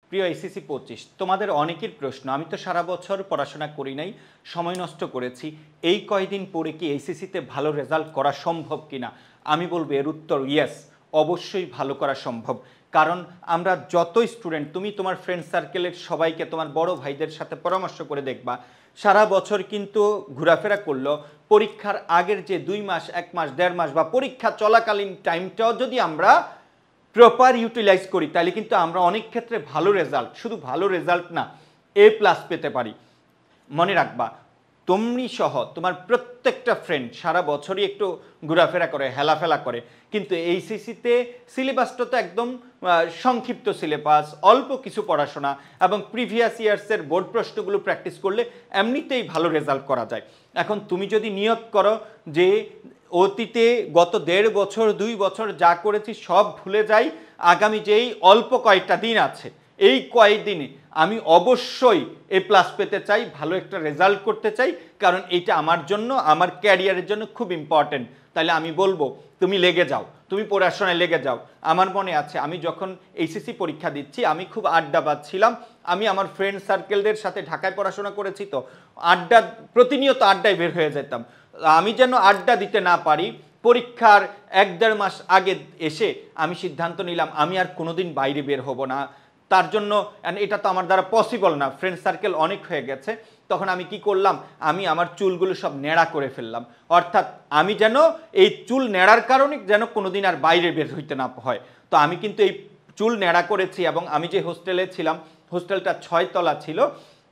প্রিয় এসএসসি 25 তোমাদের অনেকের প্রশ্ন, আমি তো সারা বছর পড়াশোনা করি নাই, সময় নষ্ট করেছি, এই কয়দিন পরে কি এইচএসসিতে ভালো রেজাল্ট করা সম্ভব কিনা? আমি বলবো এর উত্তর ইয়েস, অবশ্যই ভালো করা সম্ভব। কারণ আমরা যতই স্টুডেন্ট, তুমি তোমার ফ্রেন্ড সার্কেলের সবাইকে, তোমার বড় ভাইদের সাথে পরামর্শ করে দেখবা, সারা বছর কিন্তু ঘোরাফেরা করলো, পরীক্ষার আগের যে 2 মাস, 1 মাস, 1.5 মাস বা পরীক্ষা চলাকালীন টাইমটাও যদি আমরা প্রপার ইউটিলাইজ করি, তাহলে কিন্তু আমরা অনেক ক্ষেত্রে ভালো রেজাল্ট, শুধু ভালো রেজাল্ট না, A+ পেতে পারি। মনে রাখবা, তুমি সহ তোমার প্রত্যেকটা ফ্রেন্ড সারা বছরই একটু ঘোরাফেরা করে, হেলাফেলা করে, কিন্তু এইচএসসিতে সিলেবাসটা তো একদম সংক্ষিপ্ত সিলেবাস, অল্প কিছু পড়াশোনা এবং প্রিভিয়াস ইয়ার্সের বোর্ড প্রশ্নগুলো প্র্যাকটিস করলে এমনিতেই ভালো রেজাল্ট করা যায়। এখন তুমি যদি নিয়ত করো যে অতীতে গত 1.5 বছর 2 বছর যা করেছি সব ভুলে যাই, আগামী যেই অল্প কয়েকটা দিন আছে এই কয়েকদিনে আমি অবশ্যই A+ পেতে চাই, ভালো একটা রেজাল্ট করতে চাই, কারণ এইটা আমার জন্য, আমার ক্যারিয়ারের জন্য খুব ইম্পর্টেন্ট। তাহলে আমি বলবো তুমি লেগে যাও, তুমি পড়াশোনায় লেগে যাও। আমার মনে আছে আমি যখন এইচএসসি পরীক্ষা দিচ্ছি, আমি খুব আড্ডাবাজ ছিলাম। আমি আমার ফ্রেন্ড সার্কেলদের সাথে ঢাকায় পড়াশোনা করেছি, তো প্রতিনিয়ত আড্ডায় বের হয়ে যেতাম। আমি যেন আড্ডা দিতে না পারি, পরীক্ষার 1-1.5 মাস আগে এসে আমি সিদ্ধান্ত নিলাম আমি আর কোনোদিন বাইরে বের হব না। তার জন্য এটা তো আমার দ্বারা পসিবল না, ফ্রেন্ড সার্কেল অনেক হয়ে গেছে। তখন আমি কি করলাম, আমি আমার চুলগুলো সব নেড়া করে ফেললাম, অর্থাৎ আমি যেন এই চুল নেড়ার কারণে যেন কোনোদিন আর বাইরে বের হইতে না হয়। তো আমি কিন্তু এই চুল নেড়া করেছি, এবং আমি যে হোস্টেলে ছিলাম, হোস্টেলটা 6 তলা ছিল।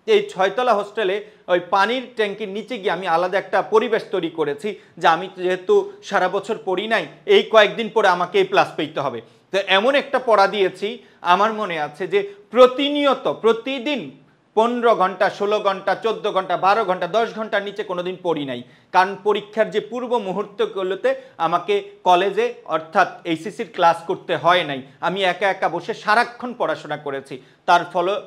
এই 6 তলা হোস্টেলে ওই পানির ট্যাঙ্কির নিচে গিয়ে আমি আলাদা একটা পরিবেশ তৈরি করেছি, যে আমি যেহেতু সারা বছর পড়ি নাই, এই কয়েকদিন পরে আমাকে A+ পেতে হবে। তো এমন একটা পড়া দিয়েছি, আমার মনে আছে যে প্রতিনিয়ত প্রতিদিন 15 ঘন্টা, 16 ঘন্টা, 14 ঘন্টা, 12 ঘন্টা, 10 ঘন্টার নিচে কোনোদিন পড়ি নাই। কারণ পরীক্ষার যে পূর্ব মুহূর্তগুলোতে আমাকে কলেজে অর্থাৎ এইচএসসির ক্লাস করতে হয় নাই, আমি একা একা বসে সারাক্ষণ পড়াশোনা করেছি। তার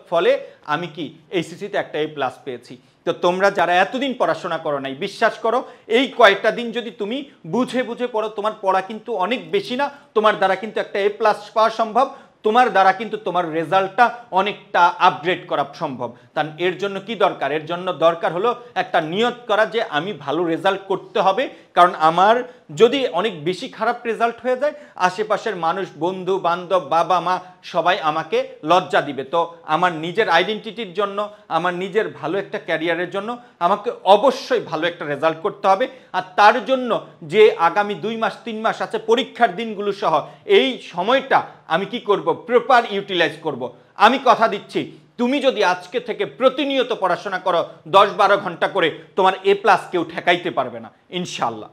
ফলে আমি কি এইচএসসিতে একটা A+ পেয়েছি। তো তোমরা যারা এতদিন পড়াশোনা করো নাই, বিশ্বাস করো এই কয়েকটা দিন যদি তুমি বুঝে বুঝে পড়ো, তোমার পড়া কিন্তু অনেক বেশি না, তোমার দ্বারা কিন্তু একটা A+ পাওয়া সম্ভব, তোমার দ্বারা কিন্তু তোমার রেজাল্টটা অনেকটা আপগ্রেড করা সম্ভব। কারণ এর জন্য কি দরকার, এর জন্য দরকার হলো একটা নিয়ত করা যে আমি ভালো রেজাল্ট করতে হবে। কারণ আমার যদি অনেক বেশি খারাপ রেজাল্ট হয়ে যায়, আশেপাশের মানুষ, বন্ধু বান্ধব, বাবা মা সবাই আমাকে লজ্জা দিবে। তো আমার নিজের আইডেন্টিটির জন্য, আমার নিজের ভালো একটা ক্যারিয়ারের জন্য আমাকে অবশ্যই ভালো একটা রেজাল্ট করতে হবে। আর তার জন্য যে আগামী 2 মাস 3 মাস আছে, পরীক্ষার দিনগুলো সহ এই সময়টা আমি কি করব, প্রপার ইউটিলাইজ করব। আমি কথা দিচ্ছি, তুমি যদি আজকে থেকে প্রতিনিয়ত পড়াশোনা করো 10-12 ঘন্টা করে, তোমার A+ কেউ ঠেকাইতে পারবে না ইনশাআল্লাহ।